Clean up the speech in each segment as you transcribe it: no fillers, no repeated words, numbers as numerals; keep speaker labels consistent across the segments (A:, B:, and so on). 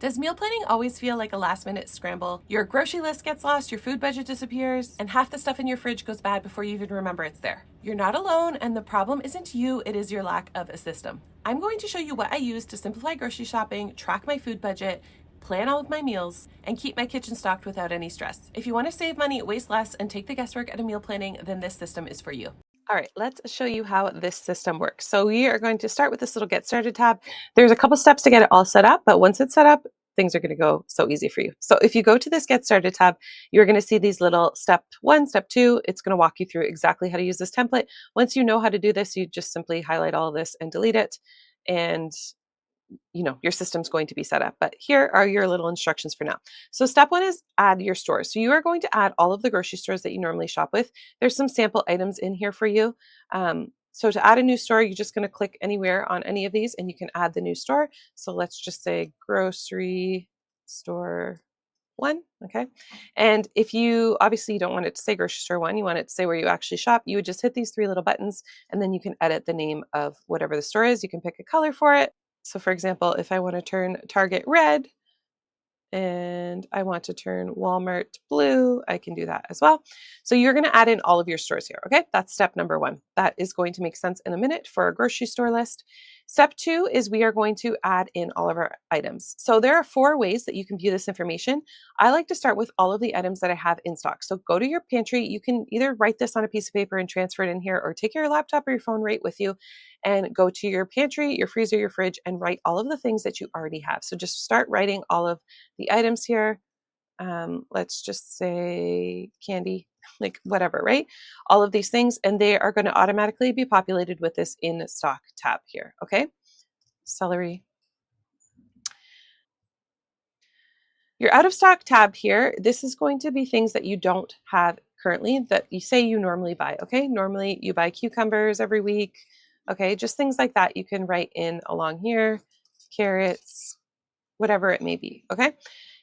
A: Does meal planning always feel like a last-minute scramble? Your grocery list gets lost, your food budget disappears, and half the stuff in your fridge goes bad before you even remember it's there. You're not alone, and the problem isn't you, it is your lack of a system. I'm going to show you what I use to simplify grocery shopping, track my food budget, plan all of my meals, and keep my kitchen stocked without any stress. If you want to save money, waste less, and take the guesswork out of meal planning, then this system is for you. All right, let's show you how this system works. So we are going to start with this little Get Started tab. There's a couple steps to get it all set up, but once it's set up, things are going to go so easy for you. So if you go to this Get Started tab, you're going to see these little step 1, step 2. It's going to walk you through exactly how to use this template. Once you know how to do this, you just simply highlight all of this and delete it. And your system's going to be set up. But here are your little instructions for now. So step 1 is add your stores. So you are going to add all of the grocery stores that you normally shop with. There's some sample items in here for you. So to add a new store, you're just going to click anywhere on any of these and you can add the new store. So let's just say grocery store 1. Okay. And if you obviously don't want it to say grocery store 1, you want it to say where you actually shop, you would just hit these 3 little buttons and then you can edit the name of whatever the store is. You can pick a color for it. So for example, if I want to turn Target red and I want to turn Walmart blue, I can do that as well. So you're going to add in all of your stores here. Okay. That's step number 1. That is going to make sense in a minute for a grocery store list. Step 2 is we are going to add in all of our items. So there are 4 ways that you can view this information. I like to start with all of the items that I have in stock. So go to your pantry. You can either write this on a piece of paper and transfer it in here or take your laptop or your phone right with you and go to your pantry, your freezer, your fridge, and write all of the things that you already have. So just start writing all of the items here. Let's just say candy, like whatever, right? All of these things, and they are going to automatically be populated with this in stock tab here. Okay. Celery. Your out of stock tab here, this is going to be things that you don't have currently that you say you normally buy. Okay. Normally you buy cucumbers every week. Okay. Just things like that you can write in along here, carrots, whatever it may be. Okay.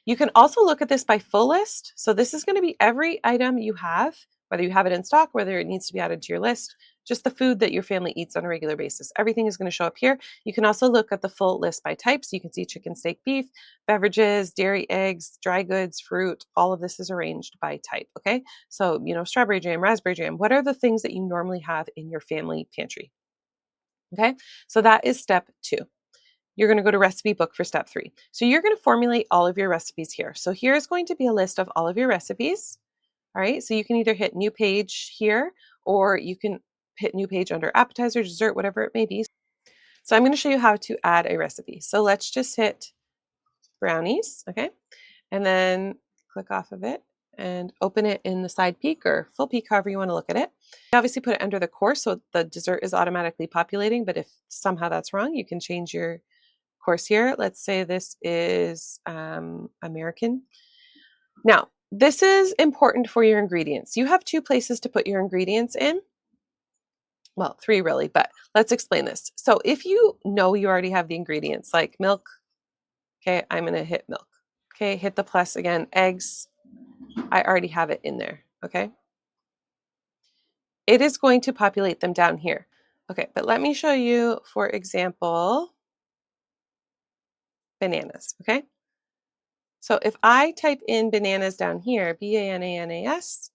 A: You can also look at this by full list. So this is going to be every item you have, whether you have it in stock, whether it needs to be added to your list, just the food that your family eats on a regular basis. Everything is going to show up here. You can also look at the full list by type. So you can see chicken, steak, beef, beverages, dairy, eggs, dry goods, fruit. All of this is arranged by type. Okay. So, strawberry jam, raspberry jam, what are the things that you normally have in your family pantry? Okay. So that is step 2. You're going to go to recipe book for step 3. So you're going to formulate all of your recipes here. So here's going to be a list of all of your recipes. All right. So you can either hit new page here, or you can hit new page under appetizer, dessert, whatever it may be. So I'm going to show you how to add a recipe. So let's just hit brownies. Okay. And then click off of it and open it in the side peek or full peek, however you want to look at it. You obviously put it under the course so the dessert is automatically populating, but if somehow that's wrong, you can change your course here. Let's say this is American. Now, this is important for your ingredients. You have 2 places to put your ingredients in. Well, 3 really, but let's explain this. So if you know you already have the ingredients like milk, okay, I'm going to hit milk. Okay, hit the plus again. Eggs, I already have it in there. Okay. It is going to populate them down here. Okay, but let me show you, for example, bananas. Okay. So if I type in bananas down here, Bananas,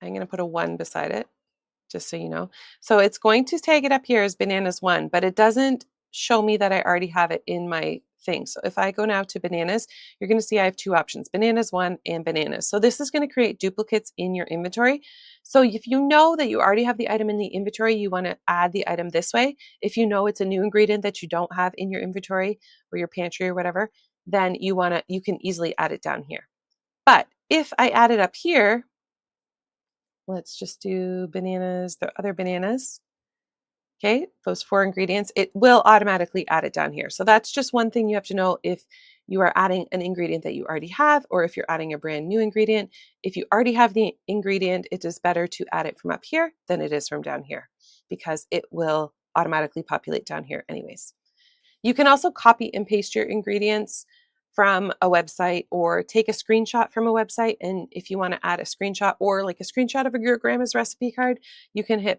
A: I'm going to put a 1 beside it, just so you know. So it's going to tag it up here as bananas 1, but it doesn't show me that I already have it in my thing. So if I go now to bananas, you're going to see I have 2 options, bananas 1 and bananas. So this is going to create duplicates in your inventory. So if you know that you already have the item in the inventory, you want to add the item this way. If you know it's a new ingredient that you don't have in your inventory or your pantry or whatever, then you can easily add it down here. But if I add it up here, let's just do bananas, the other bananas. Okay, those 4 ingredients, it will automatically add it down here. So that's just one thing you have to know if you are adding an ingredient that you already have, or if you're adding a brand new ingredient. If you already have the ingredient, it is better to add it from up here than it is from down here, because it will automatically populate down here anyways. You can also copy and paste your ingredients from a website or take a screenshot from a website. And if you want to add a screenshot or like a screenshot of your grandma's recipe card, you can hit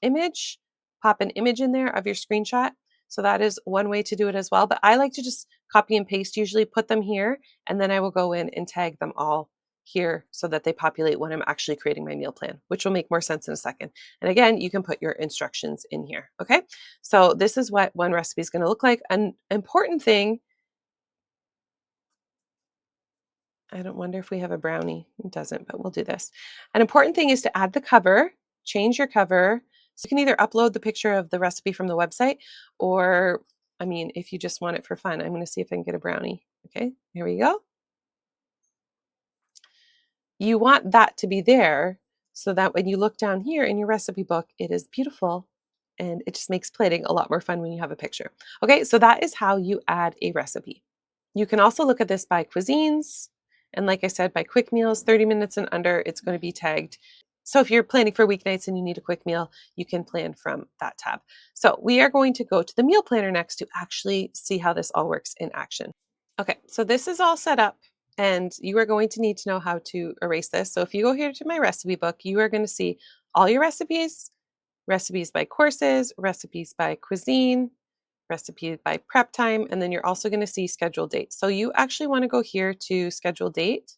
A: \image, pop an image in there of your screenshot. So that is one way to do it as well. But I like to just copy and paste, usually put them here, and then I will go in and tag them all here so that they populate when I'm actually creating my meal plan, which will make more sense in a second. And again, you can put your instructions in here. Okay. So this is what one recipe is going to look like. An important thing, I don't wonder if we have a brownie. It doesn't, but we'll do this. An important thing is to add the cover, change your cover. So you can either upload the picture of the recipe from the website, or, I mean, if you just want it for fun, I'm going to see if I can get a brownie. Okay, here we go. You want that to be there so that when you look down here in your recipe book, it is beautiful and it just makes plating a lot more fun when you have a picture. Okay, so that is how you add a recipe. You can also look at this by cuisines. And like I said, by quick meals, 30 minutes and under, it's going to be tagged. So if you're planning for weeknights and you need a quick meal, you can plan from that tab. So we are going to go to the meal planner next to actually see how this all works in action. Okay, so this is all set up and you are going to need to know how to erase this. So if you go here to my recipe book, you are going to see all your recipes, recipes by courses, recipes by cuisine, recipe by prep time, and then you're also going to see schedule date. So you actually want to go here to schedule date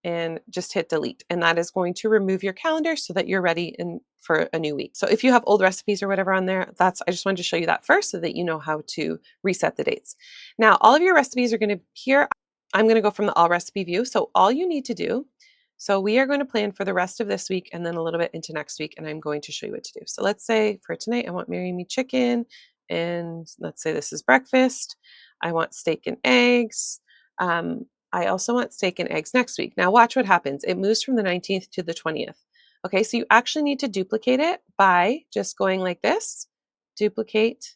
A: and just hit delete. And that is going to remove your calendar so that you're ready for a new week. So if you have old recipes or whatever on there, I just wanted to show you that first so that you know how to reset the dates. Now, all of your recipes are going to here. I'm going to go from the all recipe view. So all you need to do, so we are going to plan for the rest of this week and then a little bit into next week, and I'm going to show you what to do. So let's say for tonight, I want Marry Me chicken, and let's say this is breakfast. I want steak and eggs. I also want steak and eggs next week. Now watch what happens. It moves from the 19th to the 20th. Okay, so you actually need to duplicate it by just going like this, duplicate,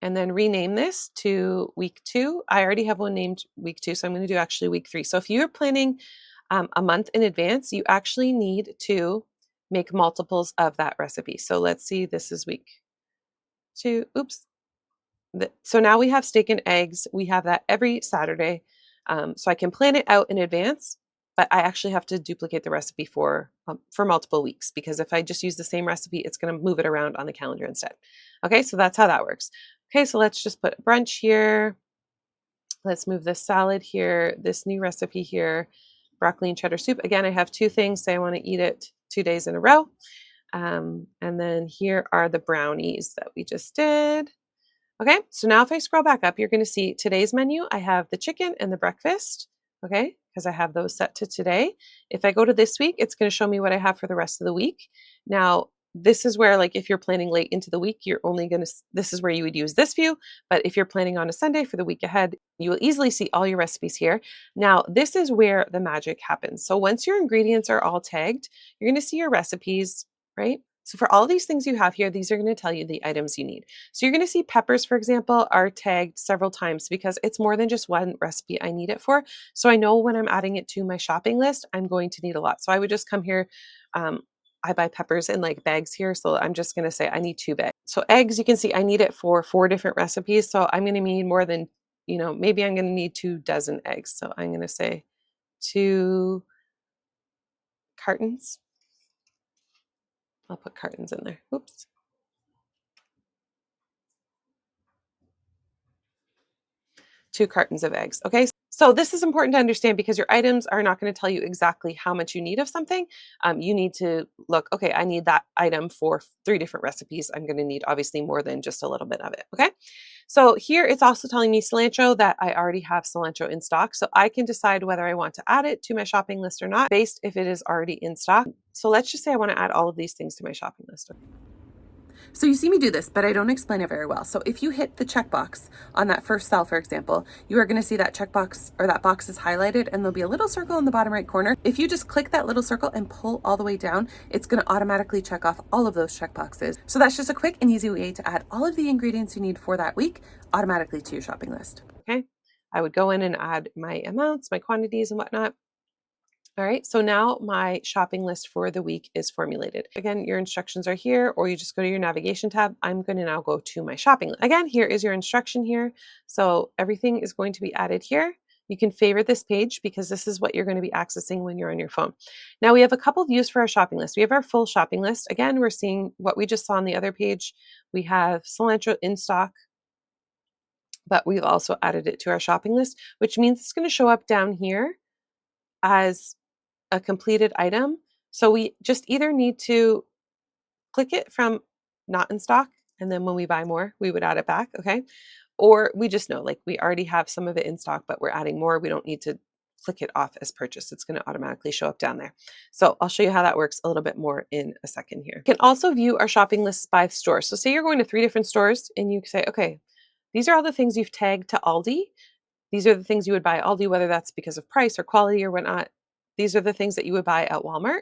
A: and then rename this to week 2. I already have one named week 2, so I'm going to do actually week 3. So if you're planning a month in advance, you actually need to make multiples of that recipe. So let's see, this is week 2. Oops. So now we have steak and eggs. We have that every Saturday. So I can plan it out in advance, but I actually have to duplicate the recipe for multiple weeks, because if I just use the same recipe, it's going to move it around on the calendar instead. Okay, so that's how that works. Okay, so let's just put brunch here. Let's move this salad here, this new recipe here, broccoli and cheddar soup. Again, I have 2 things. Say I want to eat it 2 days in a row. And then here are the brownies that we just did. Okay, so now if I scroll back up, you're going to see today's menu. I have the chicken and the breakfast, okay, because I have those set to today. If I go to this week, it's going to show me what I have for the rest of the week. Now, this is where, like, if you're planning late into the week, you're only going to, this is where you would use this view. But if you're planning on a Sunday for the week ahead, you will easily see all your recipes here. Now, this is where the magic happens. So once your ingredients are all tagged, you're going to see your recipes, right? So for all these things you have here, these are going to tell you the items you need. So you're going to see peppers, for example, are tagged several times because it's more than just one recipe I need it for. So I know when I'm adding it to my shopping list, I'm going to need a lot. So I would just come here. I buy peppers in like bags here. So I'm just going to say I need 2 bags. So eggs, you can see I need it for 4 different recipes. So I'm going to need more than, maybe I'm going to need 2 dozen eggs. So I'm going to say 2 cartons. I'll put cartons in there. Oops. 2 cartons of eggs. Okay. So this is important to understand because your items are not going to tell you exactly how much you need of something. You need to look, okay, I need that item for 3 different recipes. I'm going to need obviously more than just a little bit of it. Okay. So here it's also telling me cilantro, that I already have cilantro in stock. So I can decide whether I want to add it to my shopping list or not based if it is already in stock. So let's just say I want to add all of these things to my shopping list. So you see me do this, but I don't explain it very well. So if you hit the checkbox on that first cell, for example, you are going to see that checkbox, or that box is highlighted, and there'll be a little circle in the bottom right corner. If you just click that little circle and pull all the way down, it's going to automatically check off all of those checkboxes. So that's just a quick and easy way to add all of the ingredients you need for that week automatically to your shopping list. Okay. I would go in and add my amounts, my quantities and whatnot. All right, so now my shopping list for the week is formulated. Again, your instructions are here, or you just go to your navigation tab. I'm going to now go to my shopping list. Again, here is your instruction here. So everything is going to be added here. You can favorite this page because this is what you're going to be accessing when you're on your phone. Now we have a couple views for our shopping list. We have our full shopping list. Again, we're seeing what we just saw on the other page. We have cilantro in stock, but we've also added it to our shopping list, which means it's going to show up down here as a completed item. So we just either need to click it from not in stock, and then when we buy more, we would add it back, okay? Or we just know, like, we already have some of it in stock, but we're adding more. We don't need to click it off as purchased. It's going to automatically show up down there. So I'll show you how that works a little bit more in a second here. You can also view our shopping lists by store. So say you're going to 3 different stores and you say, okay, these are all the things you've tagged to Aldi. These are the things you would buy at Aldi, whether that's because of price or quality or whatnot. These are the things that you would buy at Walmart.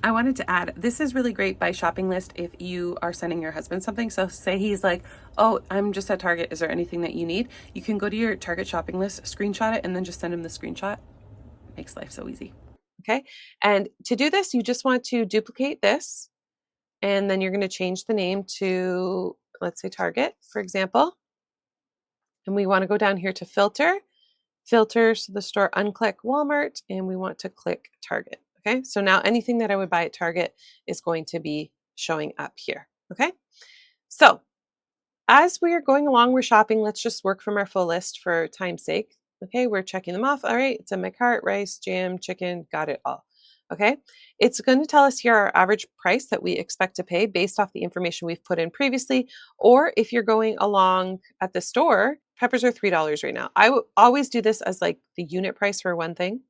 A: I wanted to add, this is really great by shopping list if you are sending your husband something. So say he's like, oh, I'm just at Target. Is there anything that you need? You can go to your Target shopping list, screenshot it, and then just send him the screenshot. Makes life so easy. Okay. And to do this, you just want to duplicate this, and then you're going to change the name to, let's say, Target, for example. And we want to go down here to filter so the store, unclick Walmart, and we want to click Target. Okay, so now anything that I would buy at Target is going to be showing up here. Okay, so as we are going along, we're shopping. Let's just work from our full list for time's sake. Okay, we're checking them off. All right, it's in my cart: rice, jam, chicken, got it all. Okay, it's going to tell us here our average price that we expect to pay based off the information we've put in previously. Or if you're going along at the store, peppers are $3 right now. I always do this as like the unit price for one thing.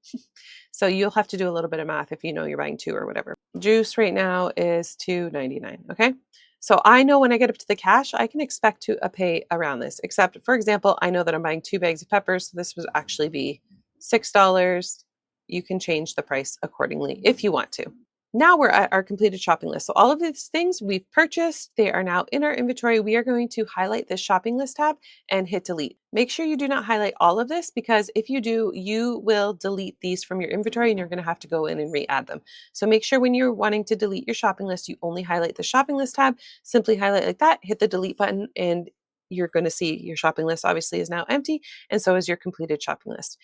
A: So you'll have to do a little bit of math if you know you're buying 2 or whatever. Juice right now is $2.99. Okay. So I know when I get up to the cash, I can expect to pay around this, except for example, I know that I'm buying 2 bags of peppers. So this would actually be $6. You can change the price accordingly if you want to. Now we're at our completed shopping list. So all of these things we've purchased, they are now in our inventory. We are going to highlight this shopping list tab and hit delete. Make sure you do not highlight all of this, because if you do, you will delete these from your inventory and you're going to have to go in and re-add them. So make sure when you're wanting to delete your shopping list, you only highlight the shopping list tab. Simply highlight like that, hit the delete button, and you're going to see your shopping list obviously is now empty, and so is your completed shopping list.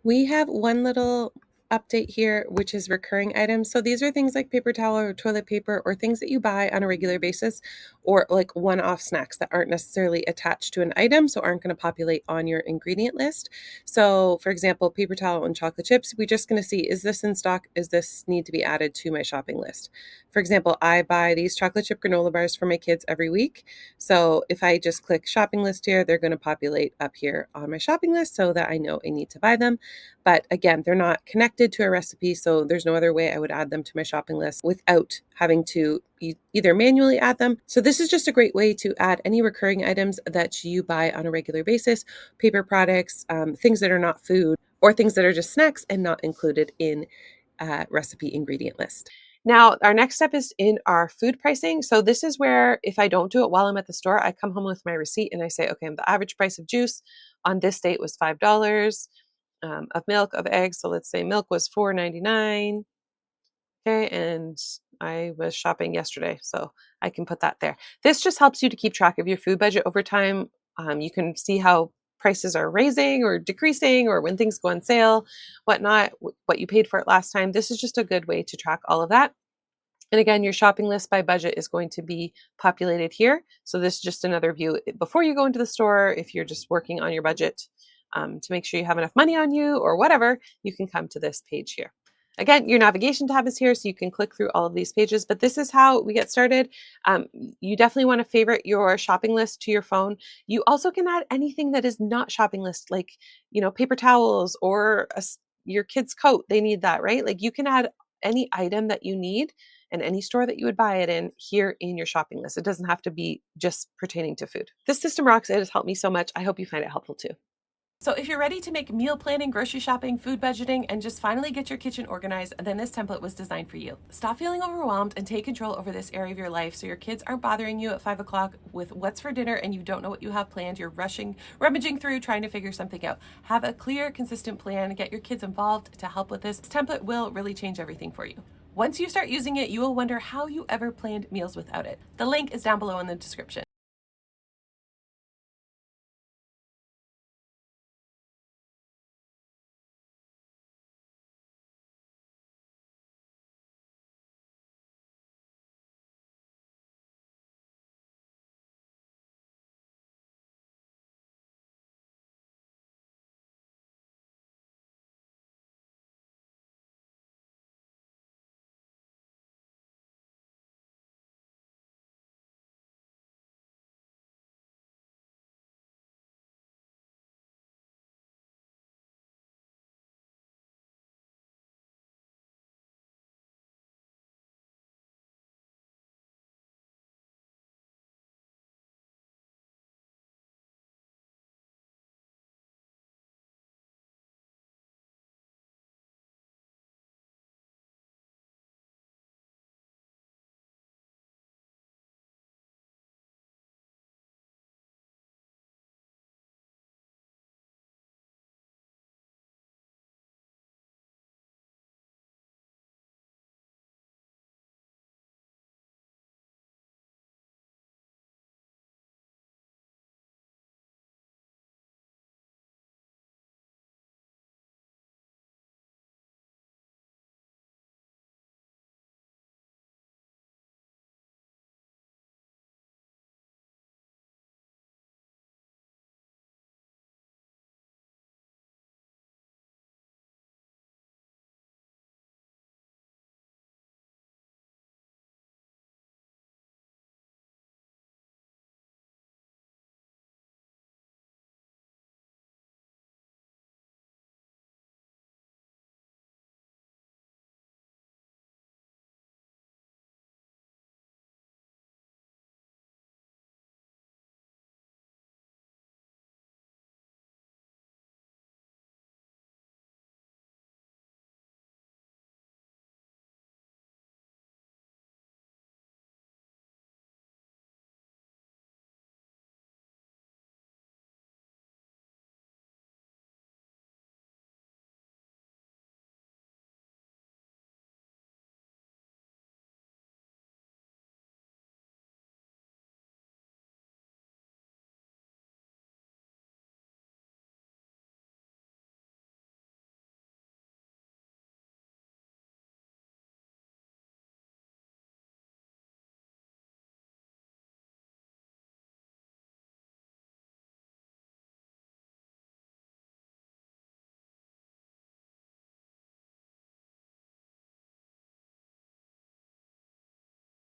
A: We have one little update here, which is recurring items. So these are things like paper towel or toilet paper, or things that you buy on a regular basis, or like one-off snacks that aren't necessarily attached to an item, so aren't going to populate on your ingredient list. So for example, paper towel and chocolate chips, we're just going to see, is this in stock? Is this need to be added to my shopping list? For example, I buy these chocolate chip granola bars for my kids every week. So if I just click shopping list here, they're going to populate up here on my shopping list so that I know I need to buy them. But again, they're not connected to a recipe, so there's no other way I would add them to my shopping list without having to either manually add them. So this is just a great way to add any recurring items that you buy on a regular basis, paper products, things that are not food, or things that are just snacks and not included in a recipe ingredient list. Now, our next step is in our food pricing. So this is where, if I don't do it while I'm at the store, I come home with my receipt and I say, okay, the average price of juice on this date was $5. Of milk, of eggs. So let's say milk was $4.99. Okay, and I was shopping yesterday, so I can put that there. This just helps you to keep track of your food budget over time. You can see how prices are raising or decreasing, or when things go on sale, whatnot, what you paid for it last time. This is just a good way to track all of that. And again, your shopping list by budget is going to be populated here. So this is just another view before you go into the store. If you're just working on your budget, to make sure you have enough money on you or whatever, you can come to this page here. Again, your navigation tab is here, so you can click through all of these pages, but this is how we get started. You definitely want to favorite your shopping list to your phone. You also can add anything that is not shopping list, like, paper towels or your kid's coat. They need that, right? Like, you can add any item that you need and any store that you would buy it in here in your shopping list. It doesn't have to be just pertaining to food. This system rocks. It has helped me so much. I hope you find it helpful too. So if you're ready to make meal planning, grocery shopping, food budgeting, and just finally get your kitchen organized, then this template was designed for you. Stop feeling overwhelmed and take control over this area of your life so your kids aren't bothering you at 5 o'clock with what's for dinner and you don't know what you have planned. You're rummaging through, trying to figure something out. Have a clear, consistent plan. Get your kids involved to help with this. This template will really change everything for you. Once you start using it, you will wonder how you ever planned meals without it. The link is down below in the description.